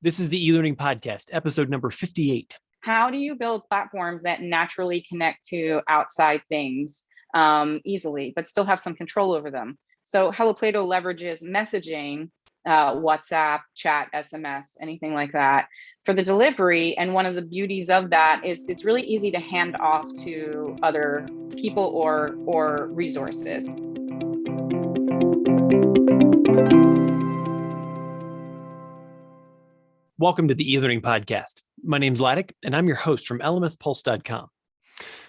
This is the eLearning Podcast, episode number 58. How do you build platforms that naturally connect to outside things easily, but still have some control over them? So Hello PLATO leverages messaging, WhatsApp, chat, SMS, anything like that for the delivery. And one of the beauties of that is it's really easy to hand off to other people or resources. Welcome to the eLearning Podcast. My name's Laddick, and I'm your host from lmspulse.com.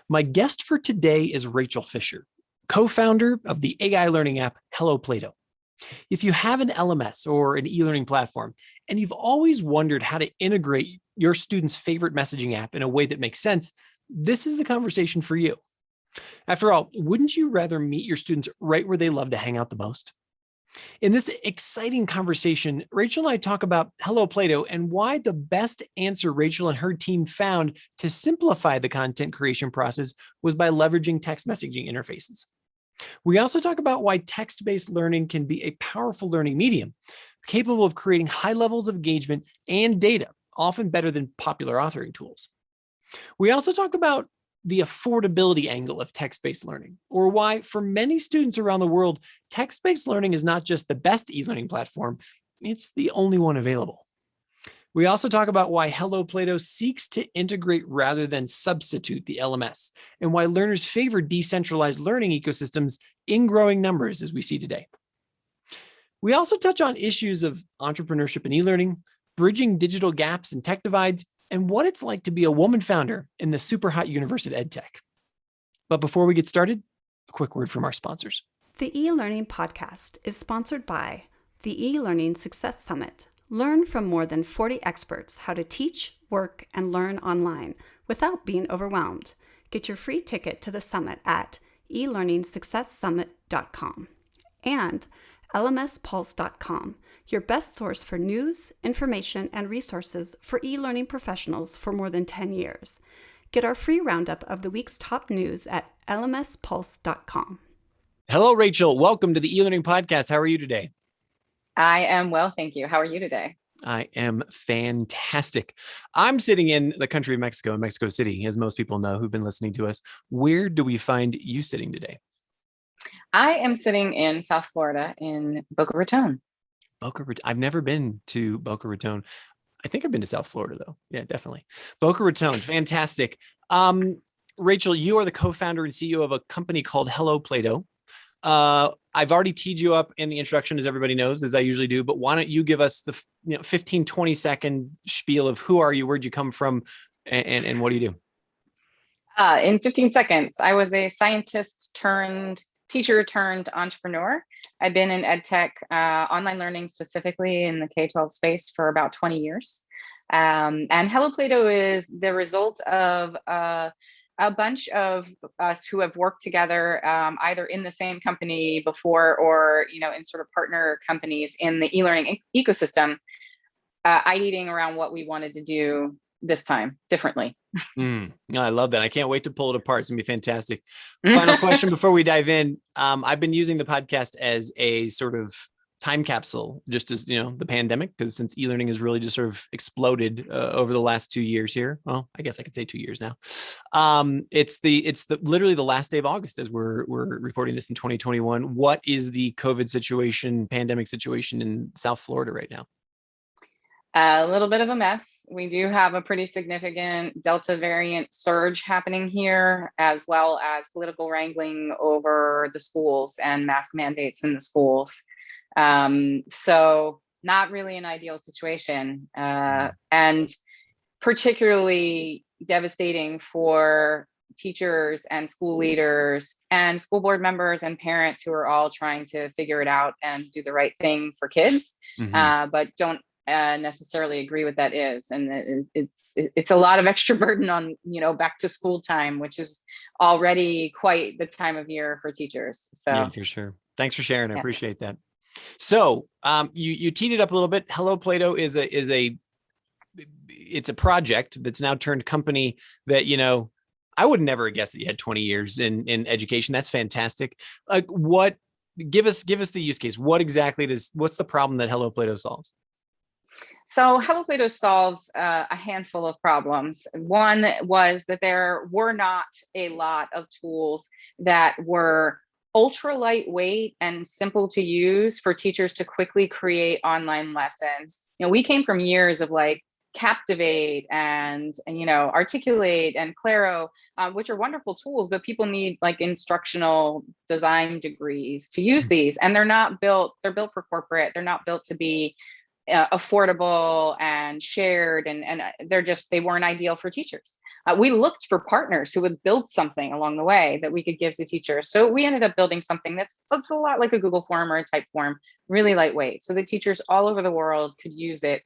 My guest for today is Rachel Fisher, co-founder of the AI learning app Hello PLATO. If you have an LMS or an e-learning platform, and you've always wondered how to integrate your students' favorite messaging app in a way that makes sense, this is the conversation for you. After all, wouldn't you rather meet your students right where they love to hang out the most? In this exciting conversation, Rachel and I talk about Hello PLATO and why the best answer Rachel and her team found to simplify the content creation process was by leveraging text messaging interfaces. We also talk about why text-based learning can be a powerful learning medium, capable of creating high levels of engagement and data, often better than popular authoring tools. We also talk about the affordability angle of text-based learning, or why for many students around the world, text-based learning is not just the best e-learning platform, it's the only one available. We also talk about why Hello PLATO seeks to integrate rather than substitute the LMS, and why learners favor decentralized learning ecosystems in growing numbers as we see today. We also touch on issues of entrepreneurship and e-learning, bridging digital gaps and tech divides, and what it's like to be a woman founder in the super hot universe of EdTech. But before we get started, a quick word from our sponsors. The eLearning Podcast is sponsored by the eLearning Success Summit. Learn from more than 40 experts how to teach, work, and learn online without being overwhelmed. Get your free ticket to the summit at elearningsuccesssummit.com. And lmspulse.com, your best source for news, information, and resources for e-learning professionals for more than 10 years. Get our free roundup of the week's top news at lmspulse.com. Hello, Rachel. Welcome to the eLearning Podcast. How are you today? I am well, thank you. How are you today? I am fantastic. I'm sitting in the country of Mexico, in Mexico City, as most people know who've been listening to us. Where do we find you sitting today? I am sitting in South Florida in Boca Raton. I've never been to Boca Raton. I think I've been to South Florida though. Yeah, definitely. Boca Raton, fantastic. Rachel, you are the co-founder and CEO of a company called Hello PLATO. I've already teed you up in the introduction, as everybody knows, as I usually do, but why don't you give us the 15, 20 second spiel of who are you, where'd you come from, and what do you do? In 15 seconds, I was a scientist turned teacher turned entrepreneur. I've been in EdTech, online learning specifically in the K-12 space for about 20 years. And Hello PLATO is the result of a bunch of us who have worked together either in the same company before or in sort of partner companies in the e-learning ecosystem, ideating around what we wanted to do this time differently. No, I love that. I can't wait to pull it apart. It's gonna be fantastic. Final question before we dive in. I've been using the podcast as a sort of time capsule, just as the pandemic, because since e-learning has really just sort of exploded over the last 2 years here. Well, I guess I could say 2 years now. It's literally the last day of August as we're recording this in 2021. What is the COVID situation, pandemic situation in South Florida right now? A little bit of a mess. We do have a pretty significant Delta variant surge happening here, as well as political wrangling over the schools and mask mandates in the schools. So not really an ideal situation, and particularly devastating for teachers and school leaders and school board members and parents who are all trying to figure it out and do the right thing for kids, but don't necessarily agree what that is. And it's a lot of extra burden on, back to school time, which is already quite the time of year for teachers. So yeah, for sure. Thanks for sharing. I appreciate that. So you teed it up a little bit. Hello PLATO is a project that's now turned company that, I would never have guessed that you had 20 years in education. That's fantastic. Like give us the use case. What's the problem that Hello PLATO solves? So Hello Plato solves a handful of problems. One was that there were not a lot of tools that were ultra lightweight and simple to use for teachers to quickly create online lessons. We came from years of like Captivate and Articulate and Claro, which are wonderful tools, but people need like instructional design degrees to use these, and they're not built. They're built for corporate. They're not built to be affordable and shared, and they weren't ideal for teachers. We looked for partners who would build something along the way that we could give to teachers. So we ended up building something that looks a lot like a Google form or a type form, really lightweight, so that teachers all over the world could use it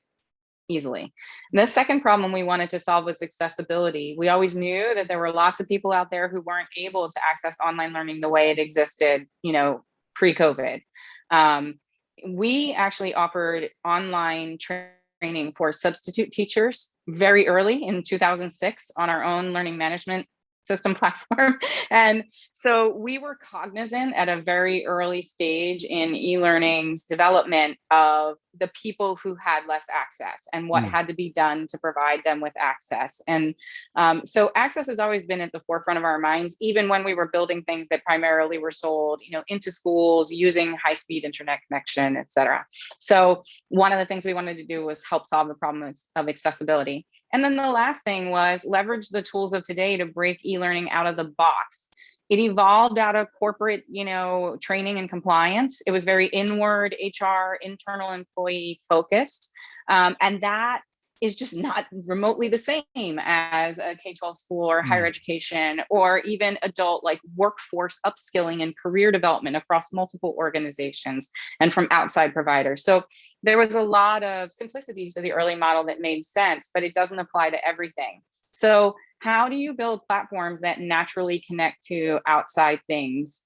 easily. And the second problem we wanted to solve was accessibility. We always knew that there were lots of people out there who weren't able to access online learning the way it existed, pre-COVID. We actually offered online training for substitute teachers very early in 2006 on our own learning management system platform. And so we were cognizant at a very early stage in e-learning's development of the people who had less access and what had to be done to provide them with access. And so access has always been at the forefront of our minds, even when we were building things that primarily were sold, into schools using high-speed internet connection, et cetera. So one of the things we wanted to do was help solve the problem of accessibility. And then the last thing was leverage the tools of today to break e-learning out of the box. It evolved out of corporate, training and compliance. It was very inward HR, internal employee focused. And that is just not remotely the same as a K-12 school or higher education, or even adult like workforce upskilling and career development across multiple organizations and from outside providers. So there was a lot of simplicities to the early model that made sense, but it doesn't apply to everything. So how do you build platforms that naturally connect to outside things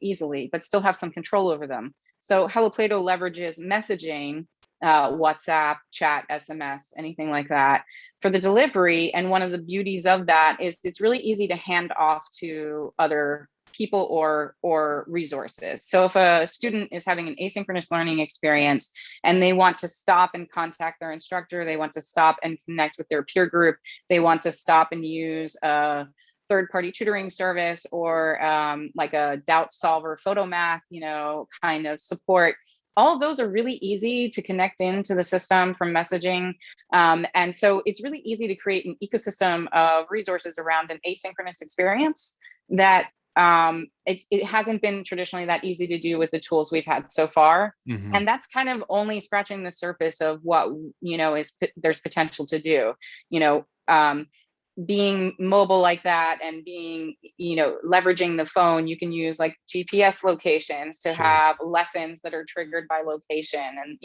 easily, but still have some control over them? So Hello Plato leverages messaging, WhatsApp, chat, SMS, anything like that for the delivery. And one of the beauties of that is it's really easy to hand off to other people or resources. So if a student is having an asynchronous learning experience and they want to stop and contact their instructor, they want to stop and connect with their peer group, they want to stop and use a third-party tutoring service or like a doubt solver, photomath, kind of support. All of those are really easy to connect into the system from messaging. And so it's really easy to create an ecosystem of resources around an asynchronous experience that it hasn't been traditionally that easy to do with the tools we've had so far. And that's kind of only scratching the surface of what, there's potential to do, being mobile like that and being, leveraging the phone. You can use like GPS locations to have lessons that are triggered by location. And,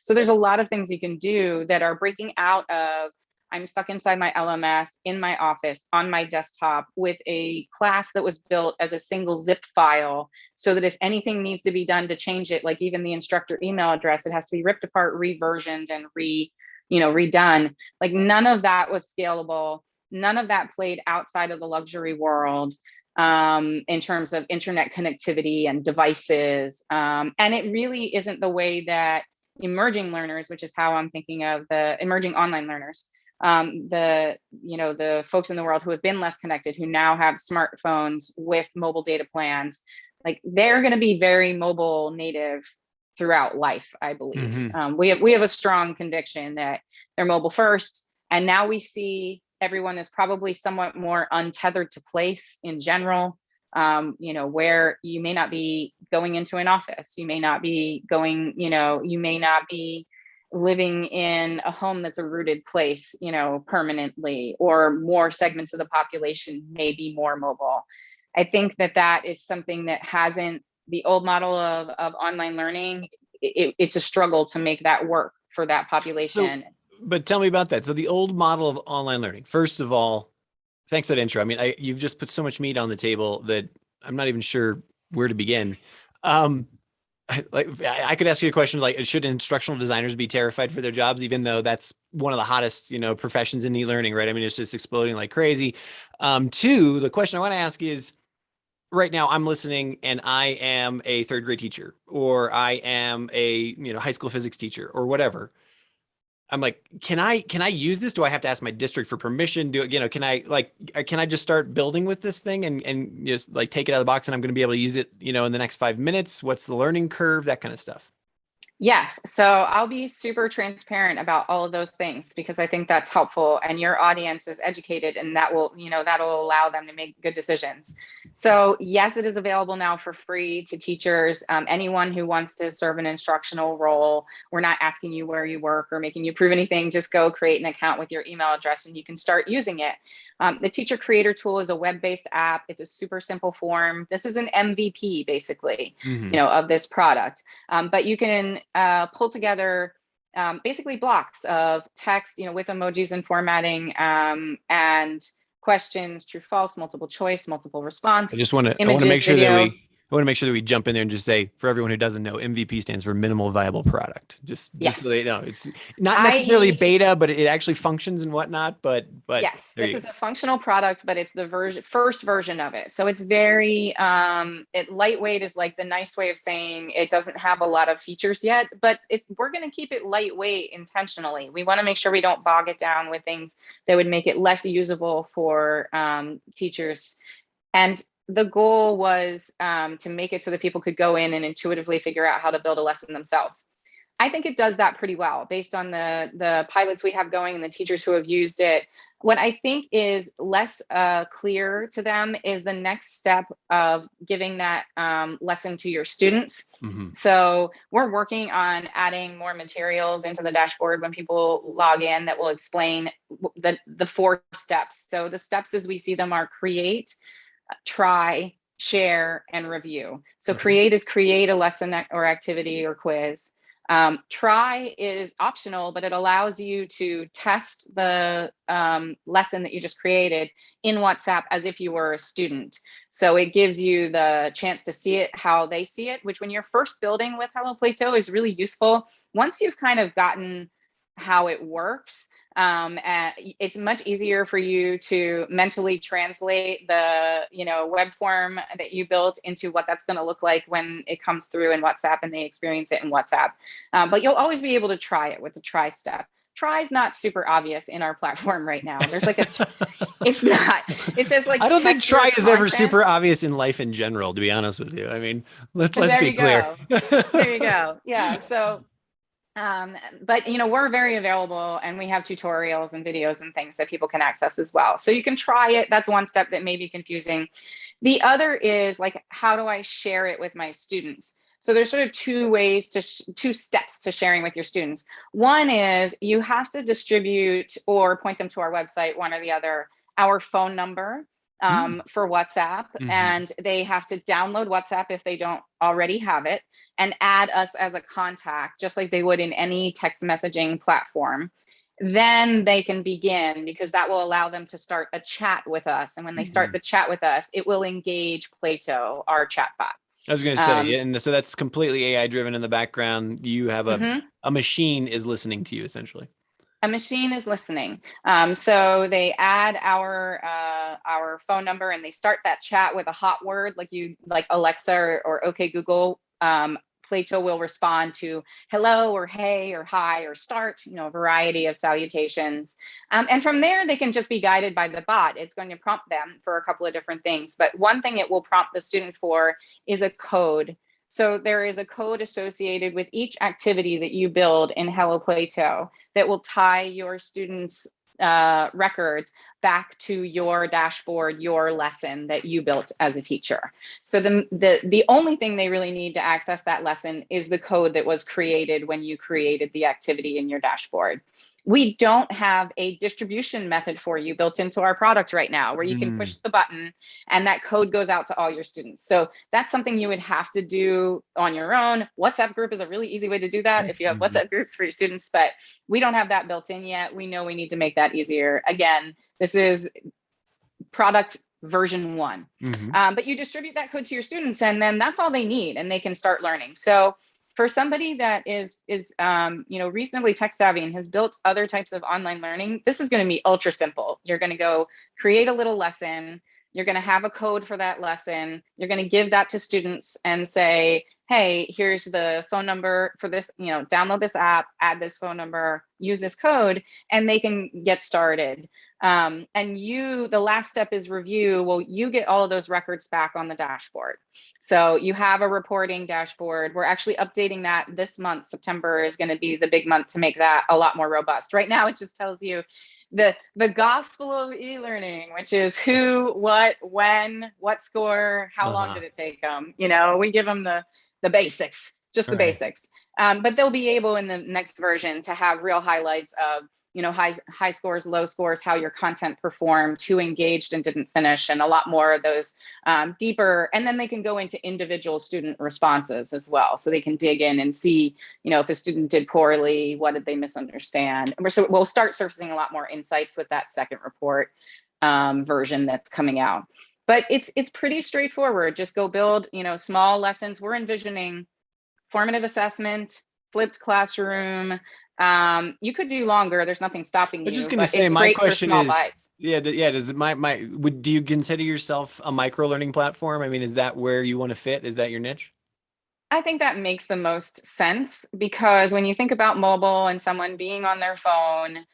so there's a lot of things you can do that are breaking out of, I'm stuck inside my LMS in my office on my desktop with a class that was built as a single zip file, so that if anything needs to be done to change it, like even the instructor email address, it has to be ripped apart, reversioned, and redone. Like none of that was scalable. None of that played outside of the luxury world in terms of internet connectivity and devices. And it really isn't the way that emerging learners, which is how I'm thinking of the emerging online learners, the folks in the world who have been less connected, who now have smartphones with mobile data plans, like they're going to be very mobile native throughout life, I believe. We have a strong conviction that they're mobile first. And now we see everyone is probably somewhat more untethered to place in general, where you may not be going into an office, you may not be going, you may not be living in a home that's a rooted place, permanently, or more segments of the population may be more mobile. I think that is something that the old model of online learning, it's a struggle to make that work for that population. But tell me about that. So the old model of online learning, first of all, thanks for that intro. I mean, you've just put so much meat on the table that I'm not even sure where to begin. I could ask you a question like, should instructional designers be terrified for their jobs, even though that's one of the hottest, professions in e-learning, right? I mean, it's just exploding like crazy. Two, the question I want to ask is, right now I'm listening and I am a third grade teacher, or I am a, high school physics teacher or whatever. I'm like, can I use this? Do I have to ask my district for permission? Can I just start building with this thing and just like take it out of the box and I'm going to be able to use it, in the next 5 minutes? What's the learning curve? That kind of stuff. Yes. So I'll be super transparent about all of those things because I think that's helpful and your audience is educated and that'll allow them to make good decisions. So yes, it is available now for free to teachers. Anyone who wants to serve an instructional role, we're not asking you where you work or making you prove anything. Just go create an account with your email address and you can start using it. The teacher creator tool is a web-based app. It's a super simple form. This is an MVP basically, of this product. But you can pull together basically blocks of text, with emojis and formatting and questions, true, false, multiple choice, multiple response. I want to make sure that we jump in there and just say, for everyone who doesn't know, MVP stands for minimal viable product. Just so they know, it's not necessarily beta, but it actually functions and whatnot. But yes, this is a functional product, but it's the first version of it. So it's very lightweight is like the nice way of saying it doesn't have a lot of features yet, but we're going to keep it lightweight intentionally. We want to make sure we don't bog it down with things that would make it less usable for teachers. And the goal was to make it so that people could go in and intuitively figure out how to build a lesson themselves. I think it does that pretty well based on the pilots we have going and the teachers who have used it. What I think is less clear to them is the next step of giving that lesson to your students. Mm-hmm. So we're working on adding more materials into the dashboard when people log in that will explain the 4 steps. So the steps as we see them are create, try, share, and review. So create is create a lesson or activity or quiz. Try is optional, but it allows you to test the lesson that you just created in WhatsApp as if you were a student. So it gives you the chance to see it how they see it, which when you're first building with Hello PLATO is really useful. Once you've kind of gotten how it works, it's much easier for you to mentally translate the web form that you built into what that's going to look like when it comes through in WhatsApp and they experience it in WhatsApp. But you'll always be able to try it with the try step. Try is not super obvious in our platform right now. There's like it's not. It says like I don't think try is ever super obvious in life in general, to be honest with you. I mean, let's be clear. There you go. Yeah. So. But we're very available and we have tutorials and videos and things that people can access as well. So you can try it. That's one step that may be confusing. The other is like, how do I share it with my students? So there's sort of 2 steps to sharing with your students. One is you have to distribute or point them to our website, one or the other, our phone number for WhatsApp, and they have to download WhatsApp if they don't already have it and add us as a contact, just like they would in any text messaging platform. Then they can begin because that will allow them to start a chat with us. And when they start the chat with us, it will engage PLATO, our chatbot. I was going to say, and so that's completely AI driven in the background. You have a machine is listening to you essentially. A machine is listening. So they add our phone number and they start that chat with a hot word like Alexa or OK Google. PLATO will respond to hello or hey or hi or start, a variety of salutations. And from there, they can just be guided by the bot. It's going to prompt them for a couple of different things. But one thing it will prompt the student for is a code. So there is a code associated with each activity that you build in Hello PLATO that will tie your students' records back to your dashboard, your lesson that you built as a teacher. So the only thing they really need to access that lesson is the code that was created when you created the activity in your dashboard. We don't have a distribution method for you built into our product right now where you can push the button and that code goes out to all your students. So that's something you would have to do on your own. WhatsApp group is a really easy way to do that if you have WhatsApp groups for your students, but we don't have that built in yet. We know we need to make that easier. Again, this is product version 1, but you distribute that code to your students and then that's all they need and they can start learning. So for somebody that is reasonably tech savvy and has built other types of online learning, this is going to be ultra simple. You're going to go create a little lesson, You're going to have a code for that lesson. You're going to give that to students and say, hey, here's the phone number for this, download this app, add this phone number, use this code, and they can get started. And the last step is review. Well, you get all of those records back on the dashboard. So you have a reporting dashboard. We're actually updating that this month. September is going to be the big month to make that a lot more robust. Right now, it just tells you the gospel of e-learning, which is who, what, when, what score, how long did it take them? We give them the basics, just the basics. But they'll be able in the next version to have real highlights of, high scores, low scores, how your content performed, who engaged and didn't finish, and a lot more of those deeper. And then they can go into individual student responses as well. So they can dig in and see, if a student did poorly, what did they misunderstand? So we'll start surfacing a lot more insights with that second report version that's coming out. But it's pretty straightforward. Just go build, small lessons. We're envisioning formative assessment, flipped classroom. You could do longer. There's nothing stopping you. I was just going to say, my question is, do you consider yourself a micro learning platform? I mean, is that where you want to fit? Is that your niche? I think that makes the most sense, because when you think about mobile and someone being on their phone,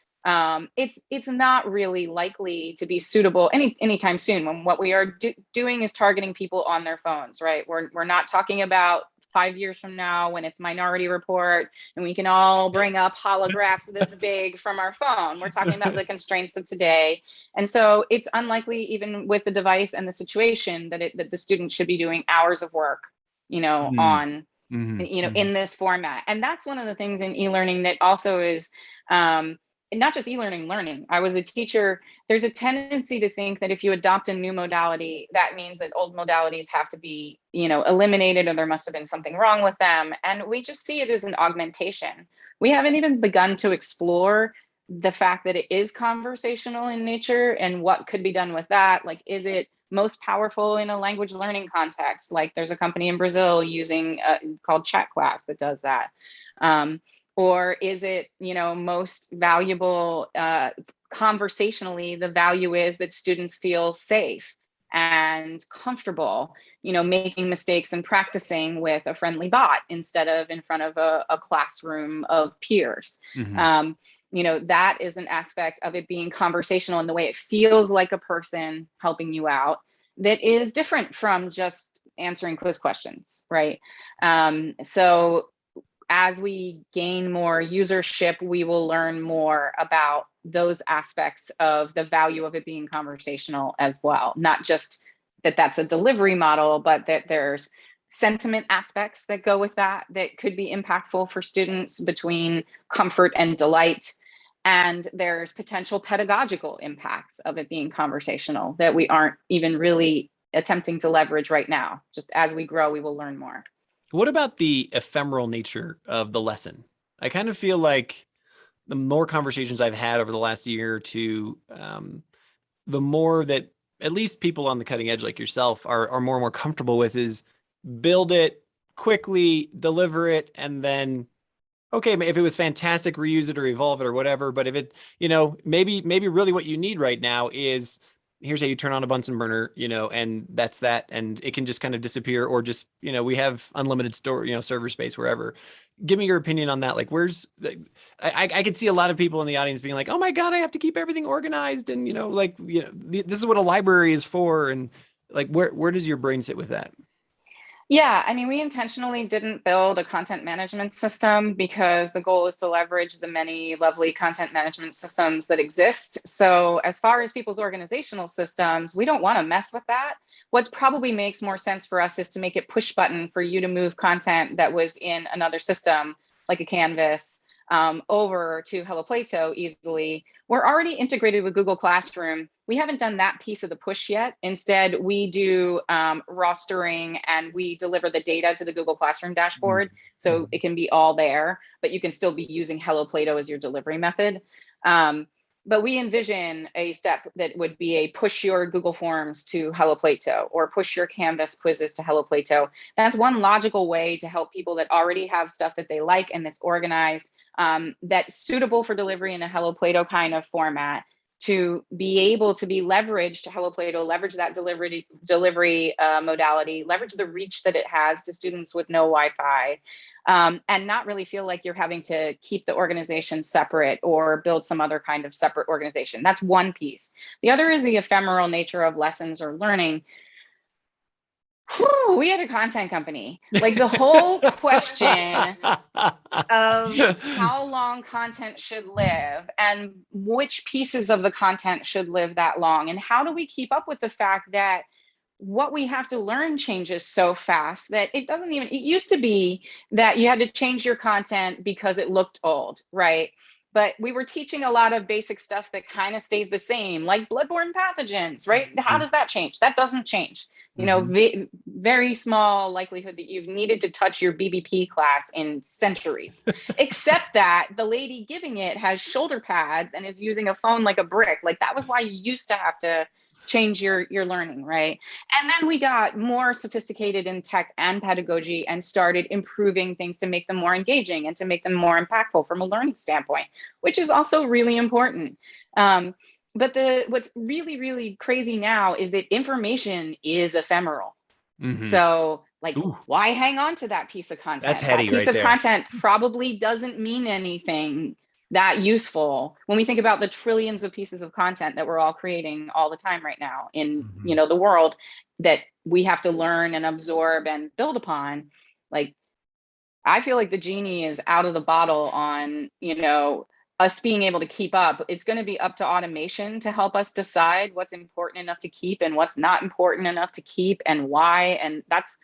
it's not really likely to be suitable anytime soon, when what we are doing is targeting people on their phones, right? We're not talking about 5 years from now when it's Minority Report and we can all bring up holographs this big from our phone. We're talking about the constraints of today. And so it's unlikely, even with the device and the situation, that the student should be doing hours of work, on, in this format. And that's one of the things in e-learning that also is, not just e-learning learning. I was a teacher. There's a tendency to think that if you adopt a new modality, that means that old modalities have to be, eliminated, or there must have been something wrong with them. And we just see it as an augmentation. We haven't even begun to explore the fact that it is conversational in nature and what could be done with that. Like, is it most powerful in a language learning context? Like, there's a company in Brazil using called Chat Class that does that. Or is it, most valuable conversationally? The value is that students feel safe and comfortable, making mistakes and practicing with a friendly bot instead of in front of a classroom of peers. That is an aspect of it being conversational, and the way it feels like a person helping you out that is different from just answering quiz questions, right? So as we gain more usership, we will learn more about those aspects of the value of it being conversational as well. Not just that that's a delivery model, but that there's sentiment aspects that go with that could be impactful for students, between comfort and delight. And there's potential pedagogical impacts of it being conversational that we aren't even really attempting to leverage right now. Just as we grow, we will learn more. What about the ephemeral nature of the lesson? I kind of feel like the more conversations I've had over the last year or two, the more that at least people on the cutting edge like yourself are more and more comfortable with is build it quickly, deliver it, and then, okay, if it was fantastic, reuse it or evolve it or whatever. But if it, maybe really what you need right now is, here's how you turn on a Bunsen burner, and that's that. And it can just kind of disappear, or just, we have unlimited server space wherever. Give me your opinion on that. Like, I could see a lot of people in the audience being like, oh my God, I have to keep everything organized. And, this is what a library is for. And like, where does your brain sit with that? Yeah, I mean, we intentionally didn't build a content management system because the goal is to leverage the many lovely content management systems that exist. So as far as people's organizational systems, we don't want to mess with that. What probably makes more sense for us is to make it push button for you to move content that was in another system, like a Canvas, over to Hello PLATO easily. We're already integrated with Google Classroom. We haven't done that piece of the push yet. Instead, we do rostering, and we deliver the data to the Google Classroom dashboard. So it can be all there, but you can still be using Hello PLATO as your delivery method. But we envision a step that would be a push your Google Forms to Hello PLATO, or push your Canvas quizzes to Hello PLATO. That's one logical way to help people that already have stuff that they like and that's organized, that's suitable for delivery in a Hello PLATO kind of format. to be able to be leveraged to Hello Plato, leverage that delivery modality, leverage the reach that it has to students with no Wi-Fi, and not really feel like you're having to keep the organization separate or build some other kind of separate organization. That's one piece. The other is the ephemeral nature of lessons or learning. Whew, we had a content company. Like the whole question of how long content should live and which pieces of the content should live that long, and how do we keep up with the fact that what we have to learn changes so fast that it used to be that you had to change your content because it looked old, right? But we were teaching a lot of basic stuff that kind of stays the same, like bloodborne pathogens, right? How does that change? That doesn't change. Very small likelihood that you've needed to touch your BBP class in centuries, except that the lady giving it has shoulder pads and is using a phone like a brick. Like that was why you used to have to change your learning, right? And then we got more sophisticated in tech and pedagogy and started improving things to make them more engaging and to make them more impactful from a learning standpoint, which is also really important. But what's really, really crazy now is that information is ephemeral. So like, why hang on to that piece of content? That's heady, that piece right of there. Content probably doesn't mean anything that useful when we think about the trillions of pieces of content that we're all creating all the time right now in the world that we have to learn and absorb and build upon. Like, I feel like the genie is out of the bottle on us being able to keep up. It's going to be up to automation to help us decide what's important enough to keep and what's not important enough to keep and why. And that's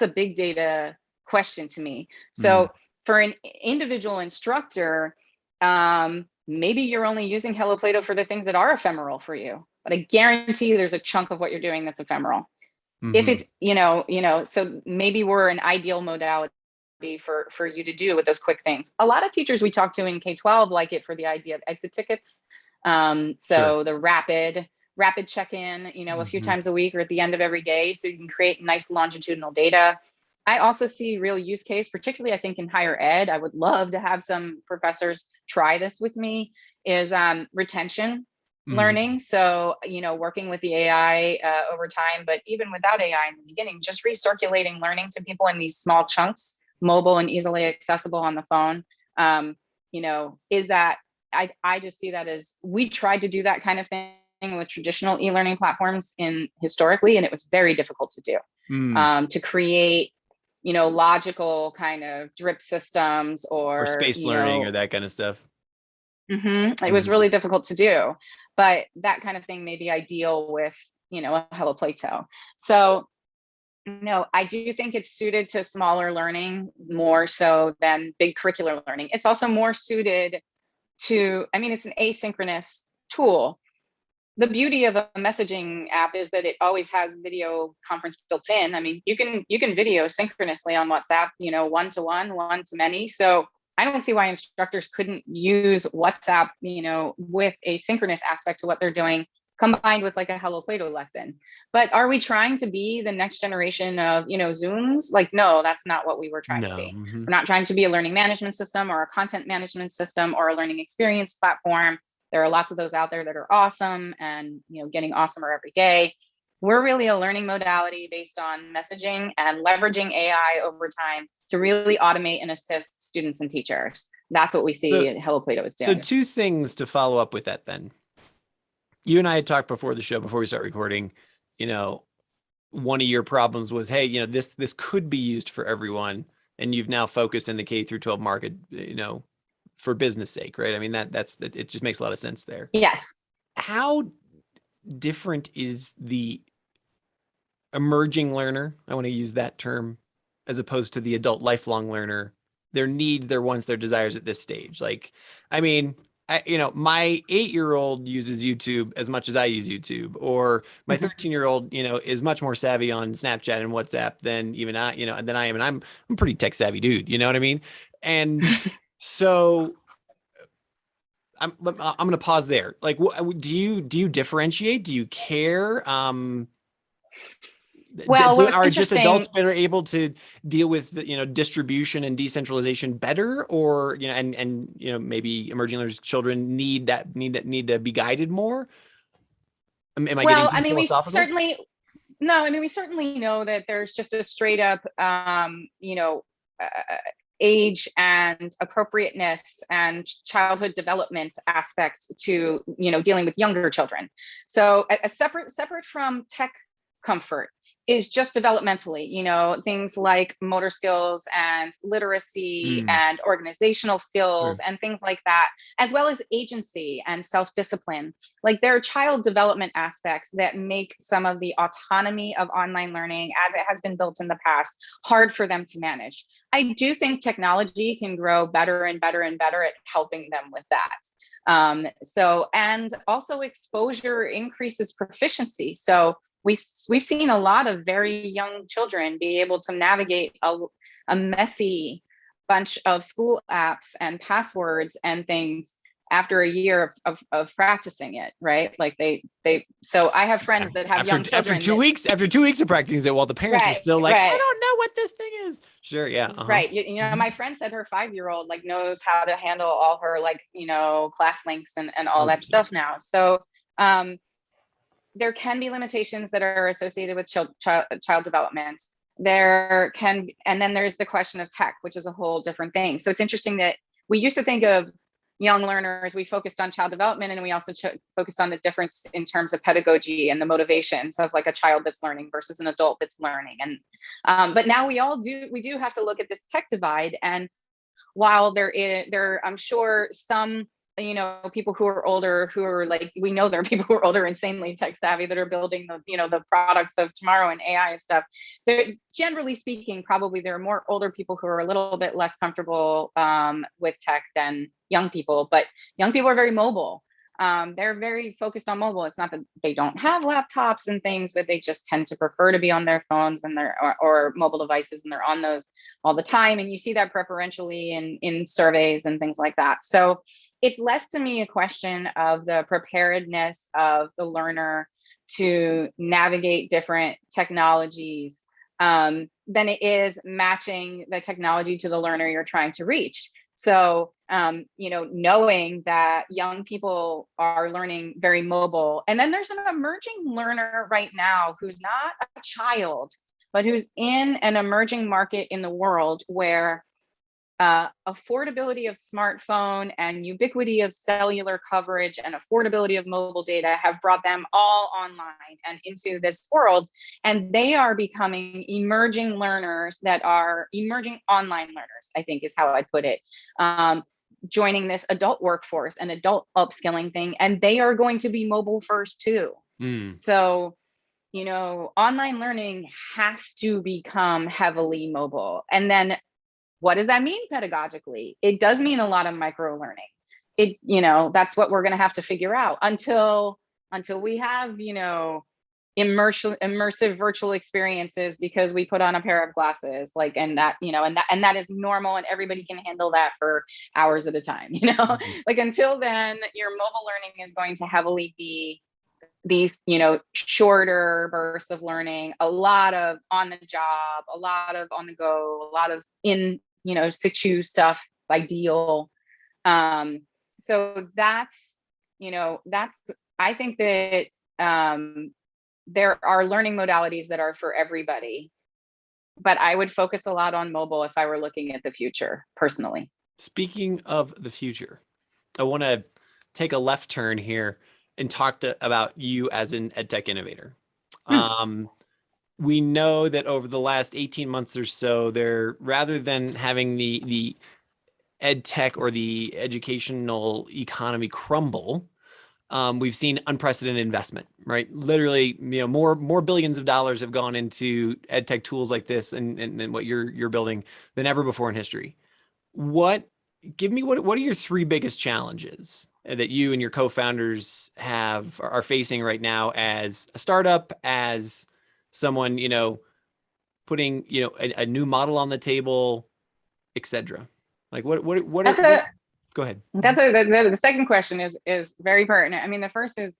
a big data question to me. So for an individual instructor, maybe you're only using Hello Plato for the things that are ephemeral for you, but I guarantee there's a chunk of what you're doing that's ephemeral. If it's, so maybe we're an ideal modality for you to do with those quick things. A lot of teachers we talk to in K-12 like it for the idea of exit tickets. The rapid check-in, a few times a week or at the end of every day, so you can create nice longitudinal data. I also see real use case, particularly I think in higher ed. I would love to have some professors try this with me, is retention learning. So, working with the AI over time, but even without AI in the beginning, just recirculating learning to people in these small chunks, mobile and easily accessible on the phone. Is that I just see that as, we tried to do that kind of thing with traditional e-learning platforms historically, and it was very difficult to do, to create logical kind of drip systems or space learning or that kind of stuff. It was really difficult to do, but that kind of thing may be ideal with a Hello Plato. So I do think it's suited to smaller learning more so than big curricular learning. It's also more suited to, it's an asynchronous tool. The beauty of a messaging app is that it always has video conference built in. You can video synchronously on WhatsApp, one-to-one, one-to-many. So I don't see why instructors couldn't use WhatsApp, with a synchronous aspect to what they're doing, combined with like a Hello Plato lesson. But are we trying to be the next generation of, Zooms? Like, no, that's not what we were trying to be. We're not trying to be a learning management system or a content management system or a learning experience platform. There are lots of those out there that are awesome and, getting awesomer every day. We're really a learning modality based on messaging and leveraging AI over time to really automate and assist students and teachers. That's what we see Hello Plato is doing. So 2 things to follow up with that then. You and I had talked before the show, before we start recording, one of your problems was, hey, this could be used for everyone. And you've now focused in the K through 12 market, for business sake, right? It just makes a lot of sense there. Yes. How different is the emerging learner, I want to use that term, as opposed to the adult lifelong learner, their needs, their wants, their desires at this stage? Like, my 8-year-old uses YouTube as much as I use YouTube, or my 13-year-old, is much more savvy on Snapchat and WhatsApp than even I am. And I'm a pretty tech savvy dude, you know what I mean? And so I'm going to pause there. Like, do you differentiate? Do you care? Well, what's Are just adults interesting, better able to deal with the, distribution and decentralization better, or, and maybe emerging learners, children need to be guided more? Am I getting well, too I mean, philosophical? we certainly know that there's just a straight up, uh, age and appropriateness and childhood development aspects to, dealing with younger children. So a separate from tech comfort is just developmentally, things like motor skills and literacy Mm, and organizational skills sure. and things like that, as well as agency and self-discipline. Like, there are child development aspects that make some of the autonomy of online learning, as it has been built in the past, hard for them to manage. I do think technology can grow better and better and better at helping them with that. And also exposure increases proficiency. So we've seen a lot of very young children be able to navigate a messy bunch of school apps and passwords and things after a year of practicing it, right? Like so I have friends that have young After children 2 weeks, after 2 weeks of practicing it, while the parents are right, still like, I right, don't know what this thing is. Sure, yeah, right. Mhm. My friend said her 5-year-old like knows how to handle all her like, class links and all that 100%. stuff now. So um, there can be limitations that are associated with child development. And then there's the question of tech, which is a whole different thing. So it's interesting that we used to think of young learners, we focused on child development, and we also focused on the difference in terms of pedagogy and the motivations of like a child that's learning versus an adult that's learning. And but now we do have to look at this tech divide. And while I'm sure some, people who are older, who are like, we know there are people who are older, insanely tech savvy, that are building the products of tomorrow and AI and stuff. They're, generally speaking, probably there are more older people who are a little bit less comfortable with tech than young people, but young people are very mobile. They're very focused on mobile. It's not that they don't have laptops and things, but they just tend to prefer to be on their phones and or mobile devices, and they're on those all the time. And you see that preferentially in surveys and things like that. So it's less to me a question of the preparedness of the learner to navigate different technologies than it is matching the technology to the learner you're trying to reach. So, knowing that young people are learning very mobile, and then there's an emerging learner right now who's not a child, but who's in an emerging market in the world where affordability of smartphone and ubiquity of cellular coverage and affordability of mobile data have brought them all online and into this world. And they are becoming emerging learners that are emerging online learners, I think is how I'd put it. Joining this adult workforce and adult upskilling thing. And they are going to be mobile first too. Mm. So, online learning has to become heavily mobile. And then what does that mean pedagogically? It does mean a lot of micro learning. That's what we're going to have to figure out until we have, immersive virtual experiences because we put on a pair of glasses, like, and that is normal and everybody can handle that for hours at a time, Mhm. like until then, your mobile learning is going to heavily be these, shorter bursts of learning, a lot of on the job, a lot of on the go, a lot of in, situ stuff, ideal. So that's, I think that there are learning modalities that are for everybody, but I would focus a lot on mobile if I were looking at the future personally. Speaking of the future, I want to take a left turn here and talk about you as an edtech innovator. We know that over the last 18 months or so, rather than having the ed tech or the educational economy crumble, we've seen unprecedented investment, right? Literally, more billions of dollars have gone into ed tech tools like this and what you're building than ever before in history. What are your three biggest challenges that you and your co-founders are facing right now as a startup, as someone, putting, a new model on the table, etc. Like That's a go ahead. that's a the second question is very pertinent. I mean, the first is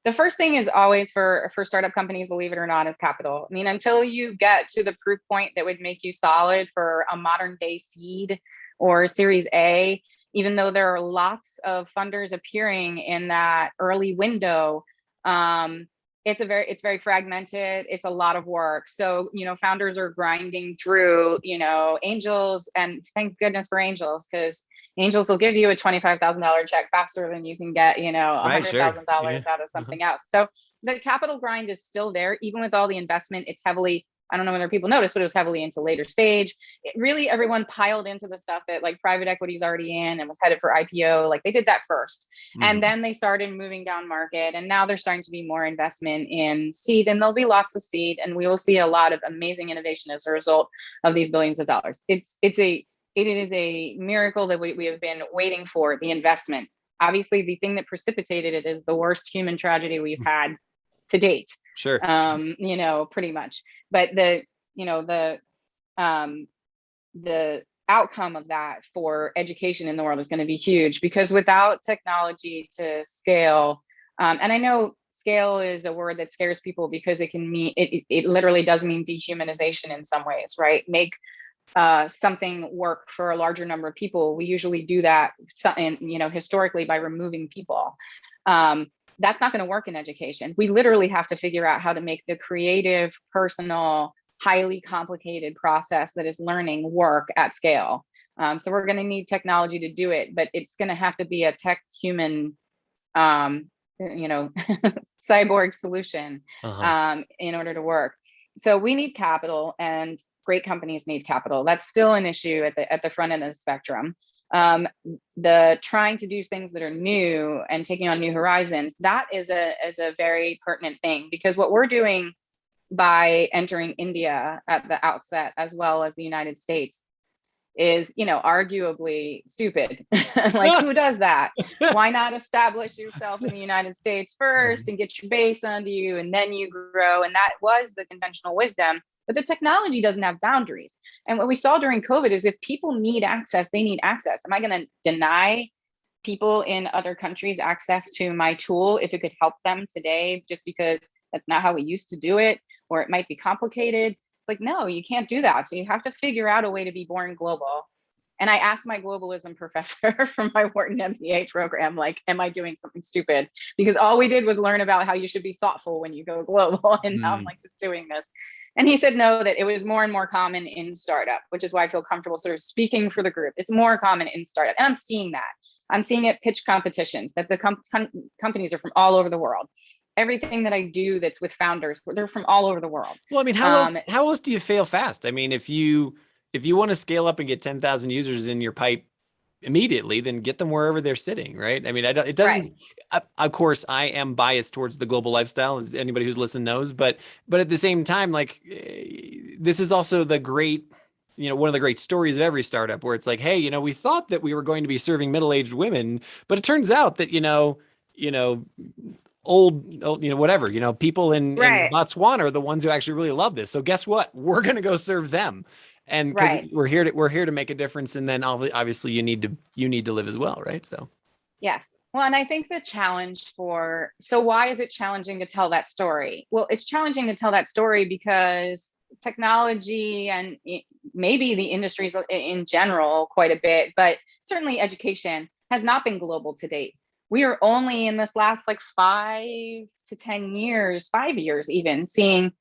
The first thing is always for startup companies, believe it or not, is capital. I mean, until you get to the proof point that would make you solid for a modern day seed or Series A, even though there are lots of funders appearing in that early window, it's very fragmented. It's a lot of work. So, founders are grinding through, angels, and thank goodness for angels, because angels will give you a $25,000 check faster than you can get, $100,000 out of something else. So the capital grind is still there, even with all the investment. It's heavily, I don't know whether people noticed, but it was heavily into later stage. Everyone piled into the stuff that like private equity is already in and was headed for IPO. Like they did that first. And then they started moving down market. And now there's starting to be more investment in seed, and there'll be lots of seed. And we will see a lot of amazing innovation as a result of these billions of dollars. It is a miracle that we have been waiting for, the investment. Obviously, the thing that precipitated it is the worst human tragedy we've had to date. Sure. Pretty much. But the outcome of that for education in the world is going to be huge, because without technology to scale, and I know scale is a word that scares people because it can mean, it literally does mean dehumanization in some ways, right? Make something work for a larger number of people. We usually do that, historically, by removing people. That's not going to work in education. We literally have to figure out how to make the creative, personal, highly complicated process that is learning work at scale. So we're going to need technology to do it, but it's going to have to be a tech human, cyborg solution in order to work. So we need capital, and great companies need capital. That's still an issue at the front end of the spectrum. The trying to do things that are new and taking on new horizons, that is a very pertinent thing, because what we're doing by entering India at the outset, as well as the United States, is, arguably stupid. Like, who does that? Why not establish yourself in the United States first and get your base under you, and then you grow? And that was the conventional wisdom. But the technology doesn't have boundaries. And what we saw during COVID is, if people need access, they need access. Am I going to deny people in other countries access to my tool if it could help them today, just because that's not how we used to do it, or it might be complicated? It's like, no, you can't do that. So you have to figure out a way to be born global. And I asked my globalism professor from my Wharton MBA program, like, am I doing something stupid? Because all we did was learn about how you should be thoughtful when you go global. And now I'm like just doing this. And he said, no, that it was more and more common in startup, which is why I feel comfortable sort of speaking for the group. It's more common in startup. And I'm seeing that. I'm seeing it pitch competitions, that the companies are from all over the world. Everything that I do that's with founders, they're from all over the world. Well, I mean, how else do you fail fast? I mean, if you want to scale up and get 10,000 users in your pipe immediately, then get them wherever they're sitting, right? I mean, it doesn't, right. Of course, I am biased towards the global lifestyle, as anybody who's listened knows, but at the same time, like, this is also the great, one of the great stories of every startup, where it's like, hey, we thought that we were going to be serving middle-aged women, but it turns out that, old, whatever, people in Botswana are the ones who actually really love this. So guess what? We're going to go serve them. And because we're here to make a difference. And then obviously you need to live as well. Right. So. Yes. Well, and I think the challenge so why is it challenging to tell that story? Well, it's challenging to tell that story because technology, and maybe the industries in general quite a bit, but certainly education, has not been global to date. We are only in this last 5 to 10 years, 5 years even, seeing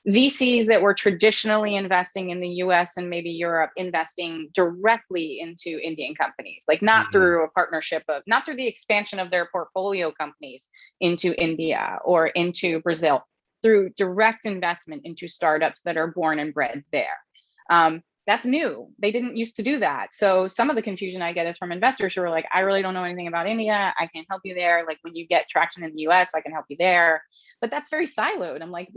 VCs that were traditionally investing in the US and maybe Europe investing directly into Indian companies, like not through a partnership not through the expansion of their portfolio companies into India or into Brazil, through direct investment into startups that are born and bred there. That's new. They didn't used to do that. So some of the confusion I get is from investors who are like, I really don't know anything about India. I can't help you there. Like, when you get traction in the US, I can help you there. But that's very siloed. I'm like,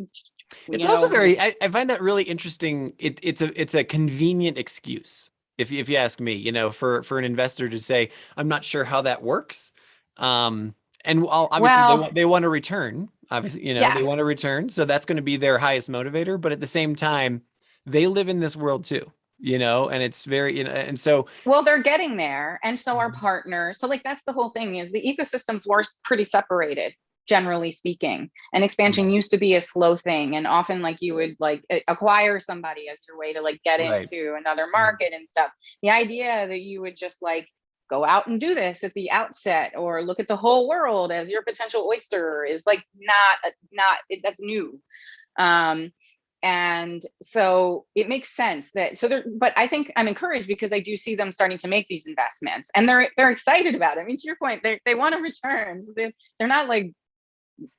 it's also very, I find that really interesting. It's a convenient excuse, if you ask me, for an investor to say, I'm not sure how that works. And obviously they want to return, obviously, yes. They want to return. So that's going to be their highest motivator. But at the same time, they live in this world too, and it's very, and so. Well, they're getting there. And so our partners. So that's the whole thing, is the ecosystems were pretty separated. generally speaking. And expansion used to be a slow thing. And often like you would like acquire somebody as your way to like get Right. into another market and stuff. The idea that you would just like go out and do this at the outset or look at the whole world as your potential oyster is like that's new. And so it makes sense that but I think I'm encouraged because I do see them starting to make these investments and they're excited about it. I mean, to your point, they want a return. So they're not like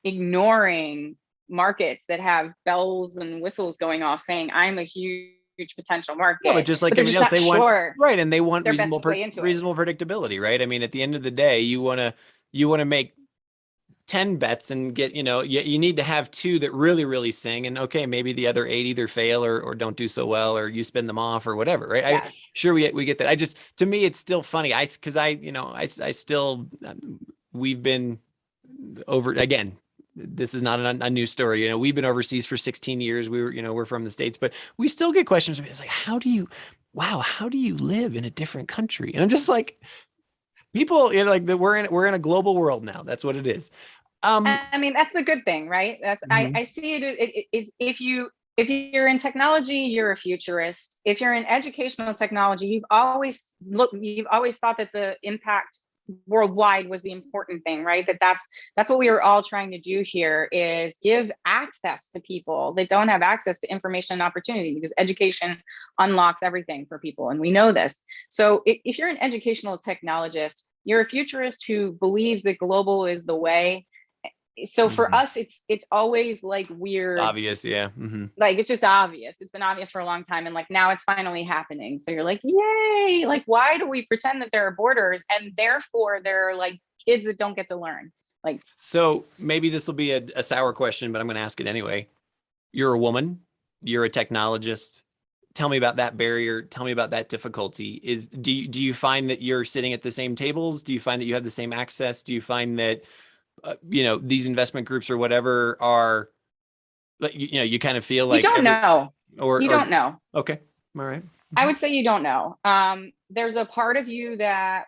ignoring markets that have bells and whistles going off saying I'm a huge potential market. Yeah, but just like everything else, they want right, and they want reasonable predictability, right? I mean, at the end of the day, you want to make 10 bets and get, you need to have 2 that really sing, and okay, maybe the other 8 either fail or don't do so well, or you spin them off or whatever, right? Yeah. Sure, we get that. To me, it's still funny. We've been over again. This is not a new story. We've been overseas for 16 years. We're from the States, but we still get questions. It's like, how do you live in a different country? And I'm just like, people, we're in a global world now. That's what it is. I mean, that's the good thing, right? That's I see it. If you're in technology, you're a futurist. If you're in educational technology, you've always thought that the impact worldwide was the important thing, right? That's what we were all trying to do here, is give access to people that don't have access to information and opportunity, because education unlocks everything for people, and we know this. So if you're an educational technologist, you're a futurist who believes that global is the way. So for us, it's always like weird. It's obvious, yeah. Like it's just obvious. It's been obvious for a long time, and like now it's finally happening. So you're like, yay! Like, why do we pretend that there are borders and therefore there are like kids that don't get to learn? Like, so maybe this will be a sour question, but I'm going to ask it anyway. You're a woman. You're a technologist. Tell me about that barrier. Tell me about that difficulty. Do you find that you're sitting at the same tables? Do you find that you have the same access? Do you find that these investment groups or whatever are, you kind of feel like you don't know. Don't know. Okay. All right. I would say you don't know. There's a part of you that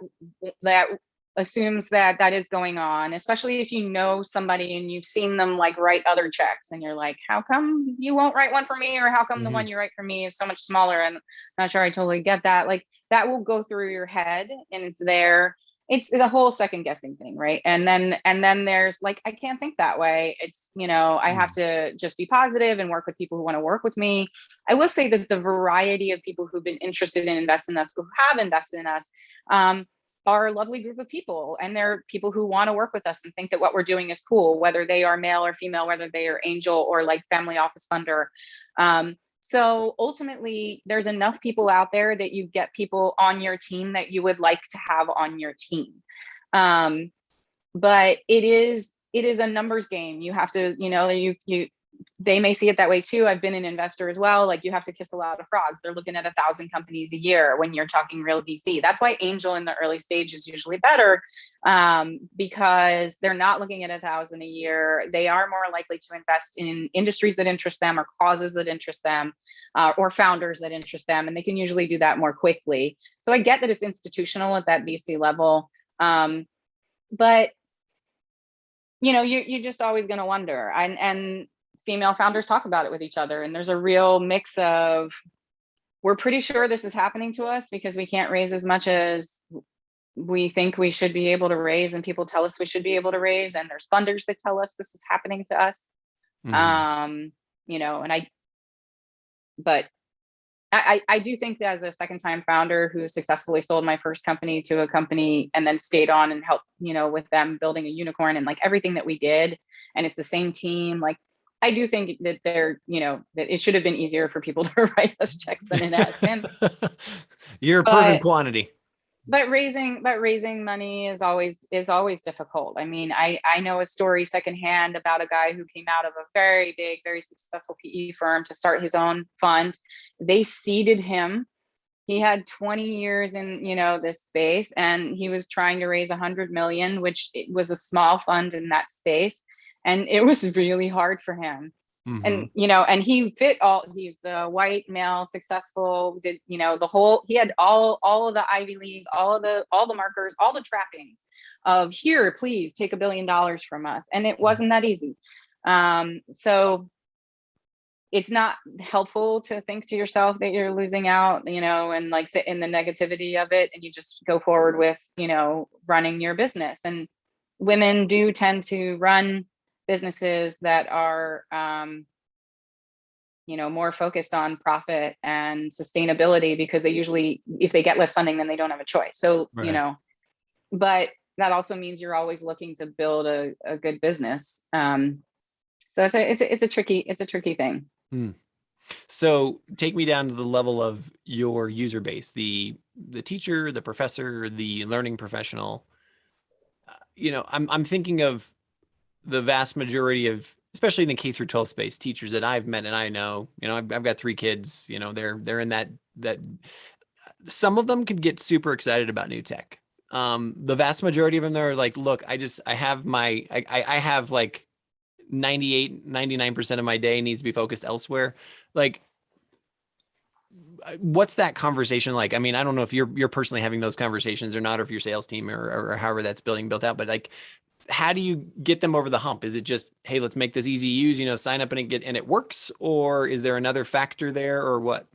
assumes that is going on, especially if you know somebody and you've seen them like write other checks and you're like, how come you won't write one for me? Or how come the one you write for me is so much smaller? And I'm not sure I totally get that. Like that will go through your head and it's there. It's the whole second guessing thing, right? And then there's like, I can't think that way. It's, I have to just be positive and work with people who want to work with me. I will say that the variety of people who've been interested in investing in us, who have invested in us, are a lovely group of people. And they're people who want to work with us and think that what we're doing is cool, whether they are male or female, whether they are angel or like family office funder. So ultimately, there's enough people out there that you get people on your team that you would like to have on your team. But it is a numbers game. You have to, they may see it that way too. I've been an investor as well. Like you have to kiss a lot of frogs. They're looking at 1,000 companies a year when you're talking real VC. That's why angel in the early stage is usually better, because they're not looking at 1,000 a year. They are more likely to invest in industries that interest them or causes that interest them, or founders that interest them. And they can usually do that more quickly. So I get that it's institutional at that VC level. But you're just always going to wonder. And female founders talk about it with each other. And there's a real mix of, we're pretty sure this is happening to us because we can't raise as much as we think we should be able to raise. And people tell us we should be able to raise. And there's funders that tell us this is happening to us. I do think that as a second-time founder who successfully sold my first company to a company and then stayed on and helped, with them building a unicorn and like everything that we did, and it's the same team, like I do think that that it should have been easier for people to write us checks than it has been. You're a proven quantity. But raising money is always difficult. I mean, I know a story secondhand about a guy who came out of a very big, very successful PE firm to start his own fund. They seeded him. He had 20 years in, this space, and he was trying to raise 100 million, which it was a small fund in that space. And it was really hard for him. And, and he fit he's a white male, successful, did, he had all of the Ivy League, all the markers, all the trappings of here, please take $1 billion from us. And it wasn't that easy. So it's not helpful to think to yourself that you're losing out, and like sit in the negativity of it, and you just go forward with, running your business. And women do tend to run businesses that are, more focused on profit and sustainability, because they usually, if they get less funding, then they don't have a choice. So, Right. But that also means you're always looking to build a good business. So it's a tricky thing. So take me down to the level of your user base, the teacher, the professor, the learning professional. I'm thinking of the vast majority of, especially in the K through 12 space, teachers that I've met and I know, I've got 3 kids, they're in that some of them could get super excited about new tech. The vast majority of them, they're like, look, I have like 99% of my day needs to be focused elsewhere. Like, what's that conversation like? I mean, I don't know if you're personally having those conversations or not, or if your sales team or however that's built out, but like, how do you get them over the hump? Is it just, hey, let's make this easy to use, sign up and it works? Or is there another factor there, or what?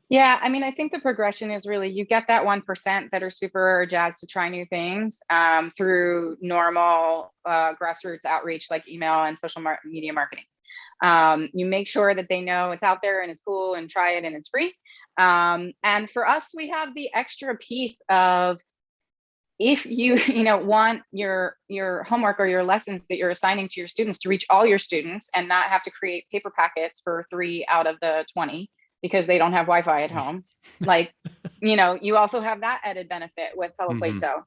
Yeah, I mean, I think the progression is really, you get that 1% that are super jazzed to try new things through normal grassroots outreach like email and social media marketing. You make sure that they know it's out there and it's cool, and try it and it's free. And for us, we have the extra piece of, if you want your homework or your lessons that you're assigning to your students to reach all your students and not have to create paper packets for 3 out of the 20 because they don't have Wi-Fi at home, like, you also have that added benefit with PLATO.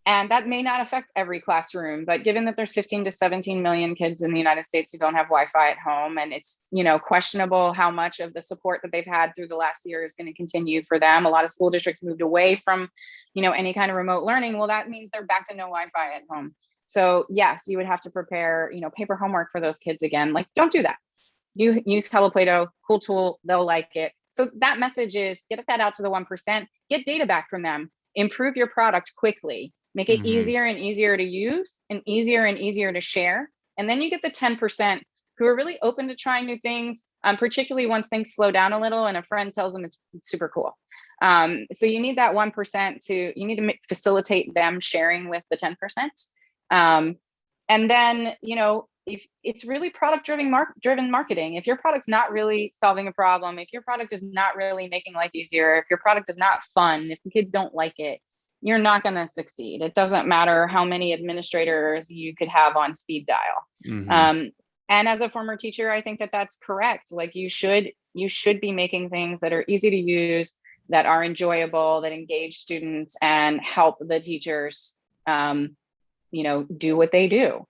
And that may not affect every classroom, but given that there's 15 to 17 million kids in the United States who don't have Wi-Fi at home, and it's, questionable how much of the support that they've had through the last year is going to continue for them. A lot of school districts moved away from, any kind of remote learning. Well, that means they're back to no Wi-Fi at home. So yes, you would have to prepare, paper homework for those kids again. Like, don't do that. You use PLATO, cool tool, they'll like it. So that message is, get that out to the 1%, get data back from them, improve your product quickly, make it easier and easier to use and easier to share. And then you get the 10% who are really open to trying new things, particularly once things slow down a little and a friend tells them it's super cool. So you need that 1% you need to facilitate them sharing with the 10%. And then, if it's really product-driven marketing, if your product's not really solving a problem, if your product is not really making life easier, if your product is not fun, if the kids don't like it, you're not going to succeed. It doesn't matter how many administrators you could have on speed dial. And as a former teacher, I think that that's correct. Like, you should be making things that are easy to use, that are enjoyable, that engage students and help the teachers, do what they do.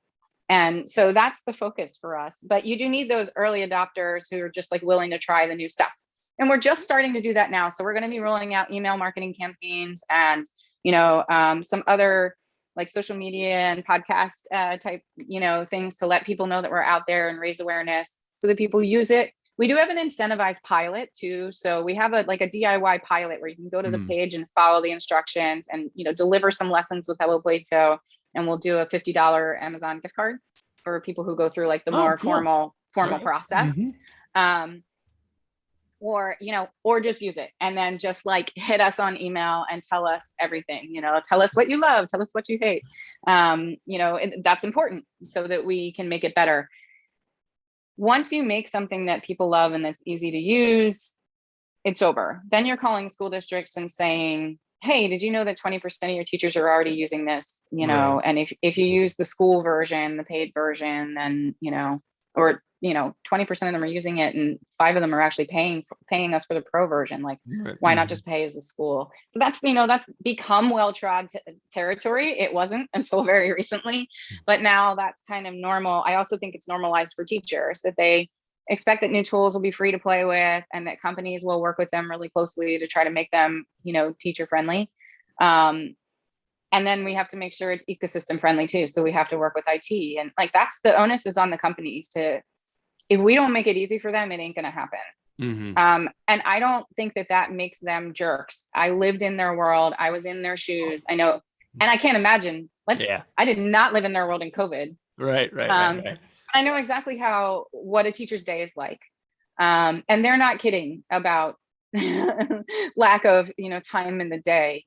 And so that's the focus for us. But you do need those early adopters who are just like willing to try the new stuff. And we're just starting to do that now. So we're going to be rolling out email marketing campaigns and, some other like social media and podcast type, things to let people know that we're out there and raise awareness so that people use it. We do have an incentivized pilot too. So we have a DIY pilot where you can go to the page and follow the instructions and, deliver some lessons with PLATO. And we'll do a $50 Amazon gift card for people who go through like the more formal process. Or just use it and then just like hit us on email and tell us everything, tell us what you love, tell us what you hate. That's important so that we can make it better. Once you make something that people love and that's easy to use, it's over. Then you're calling school districts and saying, hey, did you know that 20% of your teachers are already using this, right. And if you use the school version, the paid version, then, or 20% of them are using it and 5 of them are actually paying us for the pro version. Like, why not just pay as a school? So that's, that's become well-trod territory. It wasn't until very recently, but now that's kind of normal. I also think it's normalized for teachers that they expect that new tools will be free to play with and that companies will work with them really closely to try to make them, teacher friendly. And then we have to make sure it's ecosystem friendly too. So we have to work with IT and like, that's the onus is on the companies to if we don't make it easy for them, it ain't going to happen. And I don't think that makes them jerks. I lived in their world. I was in their shoes. I know, and I can't imagine. I did not live in their world in COVID. Right. I know exactly what a teacher's day is like. And they're not kidding about lack of, time in the day.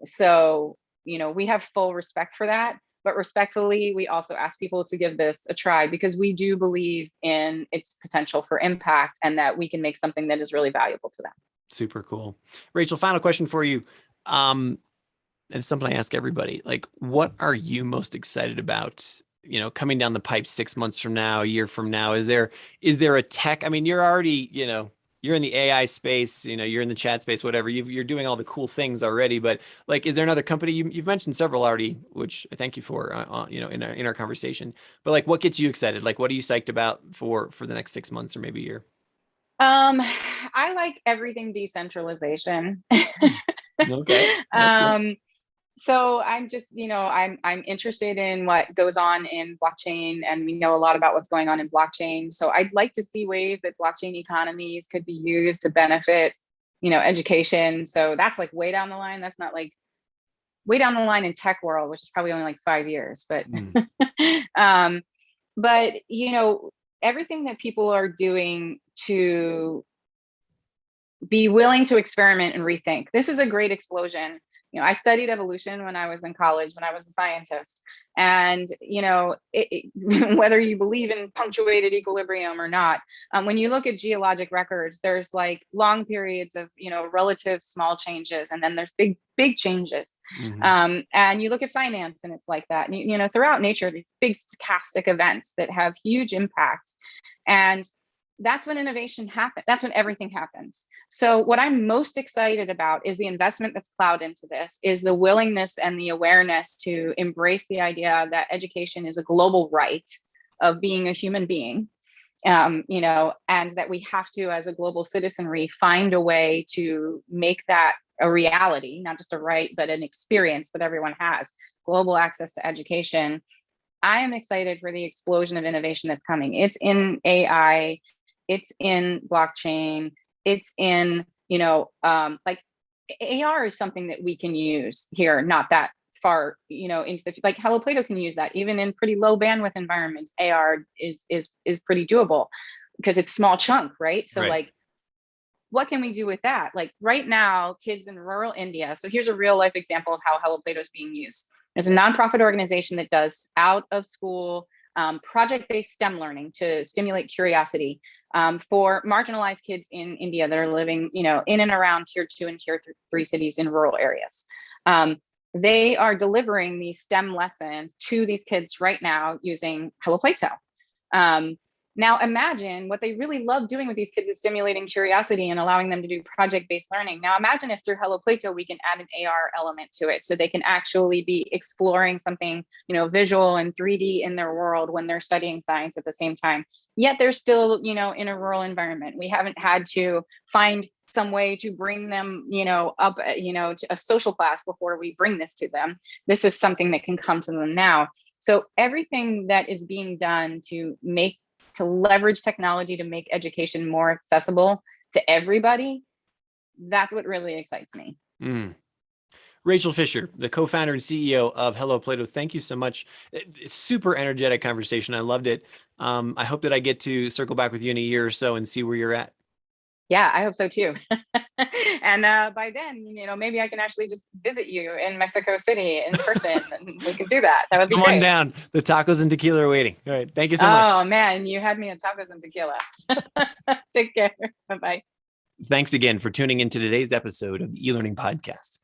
So, we have full respect for that. But respectfully, we also ask people to give this a try because we do believe in its potential for impact and that we can make something that is really valuable to them. Super cool. Rachel, final question for you. And it's something I ask everybody, like, what are you most excited about, coming down the pipe 6 months from now, a year from now? Is there a tech? I mean, you're already, you're in the AI space, you're in the chat space, whatever. You're doing all the cool things already. But like, is there another company? You've mentioned several already, which I thank you for, in our conversation. But like, what gets you excited? Like, what are you psyched about for the next 6 months or maybe a year? I like everything decentralization. Okay. That's good. So I'm just, I'm interested in what goes on in blockchain, and we know a lot about what's going on in blockchain. So I'd like to see ways that blockchain economies could be used to benefit, education. So that's like way down the line. That's not like way down the line in tech world, which is probably only like 5 years, but, but, everything that people are doing to be willing to experiment and rethink. This is a great explosion. I studied evolution when I was in college, when I was a scientist. And, whether you believe in punctuated equilibrium or not, when you look at geologic records, there's like long periods of, relative small changes, and then there's big changes. And you look at finance and it's like that. And, throughout nature, these big stochastic events that have huge impacts. And that's when innovation happens. That's when everything happens. So what I'm most excited about is the investment that's plowed into this, is the willingness and the awareness to embrace the idea that education is a global right of being a human being, and that we have to, as a global citizenry, find a way to make that a reality, not just a right, but an experience that everyone has, global access to education. I am excited for the explosion of innovation that's coming. It's in AI. It's in blockchain. It's in, like AR is something that we can use here, not that far, into like Hello Plato can use that even in pretty low bandwidth environments. AR is pretty doable because it's small chunk, right? So like, what can we do with that? Like right now, kids in rural India. So here's a real life example of how Hello Plato is being used. There's a nonprofit organization that does out of school project-based STEM learning to stimulate curiosity for marginalized kids in India that are living, in and around tier 2 and tier 3 cities in rural areas. They are delivering these STEM lessons to these kids right now using Hello Plato. Now imagine what they really love doing with these kids is stimulating curiosity and allowing them to do project-based learning. Now imagine if through Hello Plato, we can add an AR element to it so they can actually be exploring something, visual and 3D in their world when they're studying science at the same time. Yet they're still, in a rural environment. We haven't had to find some way to bring them, up, to a social class before we bring this to them. This is something that can come to them now. So everything that is being done to leverage technology to make education more accessible to everybody, that's what really excites me. Rachel Fisher, the co-founder and CEO of Hello Plato, thank you so much. It's super energetic conversation. I loved it. I hope that I get to circle back with you in a year or so and see where you're at. Yeah, I hope so too. And by then, maybe I can actually just visit you in Mexico City in person, and we can do that. That would be great. Come on down. The tacos and tequila are waiting. All right. Thank you so much. Oh man, you had me at tacos and tequila. Take care. Bye-bye. Thanks again for tuning into today's episode of the eLearning Podcast.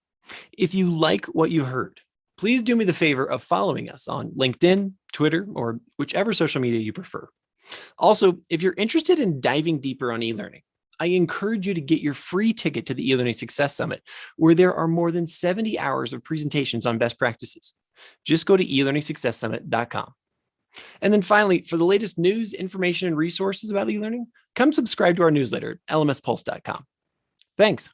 If you like what you heard, please do me the favor of following us on LinkedIn, Twitter, or whichever social media you prefer. Also, if you're interested in diving deeper on e-learning, I encourage you to get your free ticket to the eLearning Success Summit, where there are more than 70 hours of presentations on best practices. Just go to eLearningSuccessSummit.com. And then finally, for the latest news, information, and resources about e-learning, come subscribe to our newsletter at lmspulse.com. Thanks.